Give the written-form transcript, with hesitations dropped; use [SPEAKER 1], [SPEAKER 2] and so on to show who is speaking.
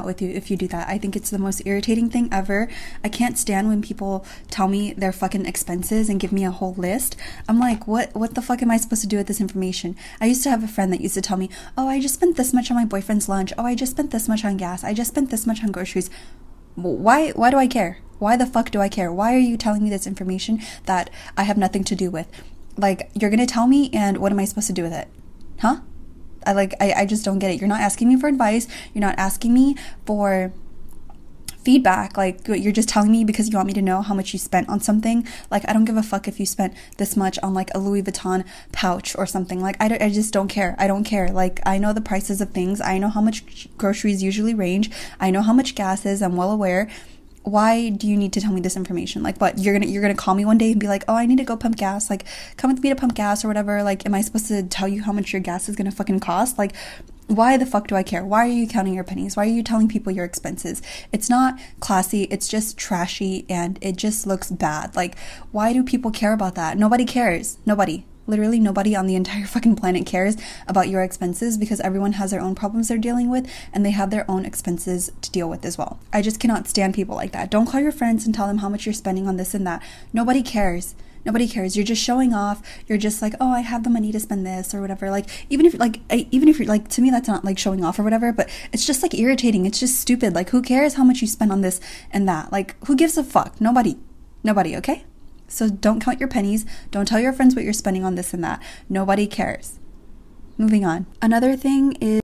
[SPEAKER 1] with you if you do that. I think it's the most irritating thing ever. I can't stand when people tell me their fucking expenses and give me a whole list. I'm like, what the fuck am I supposed to do with this information? I used to have a friend that used to tell me, oh, I just spent this much on my boyfriend's lunch. Oh, I just spent this much on gas. I just spent this much on groceries. Why do I care? Why the fuck do I care? Why are you telling me this information that I have nothing to do with? Like, you're gonna tell me, and what am I supposed to do with it? Huh? I just don't get it. You're not asking me for advice. You're not asking me for feedback. Like, you're just telling me because you want me to know how much you spent on something. Like, I don't give a fuck if you spent this much on like a Louis Vuitton pouch or something. Like, I just don't care. I don't care. Like, I know the prices of things. I know how much groceries usually range. I know how much gas is. I'm well aware. Why do you need to tell me this information? Like, what, you're gonna call me one day and be like, oh, I need to go pump gas, like, come with me to pump gas or whatever? Like, am I supposed to tell you how much your gas is gonna fucking cost? Like, why the fuck do I care? Why are you counting your pennies? Why are you telling people your expenses? It's not classy. It's just trashy, and it just looks bad. Like, why do people care about that? Nobody cares. Nobody. Literally nobody on the entire fucking planet cares about your expenses, because everyone has their own problems they're dealing with, and they have their own expenses to deal with as well. I just cannot stand people like that. Don't call your friends and tell them how much you're spending on this and that. Nobody cares. Nobody cares. You're just showing off. You're just like, oh, I have the money to spend this or whatever. Like, even if you're like, to me, that's not like showing off or whatever, but it's just like irritating. It's just stupid. Like, who cares how much you spend on this and that? Like, who gives a fuck? Nobody, okay? So don't count your pennies. Don't tell your friends what you're spending on this and that. Nobody cares. Moving on. Another thing is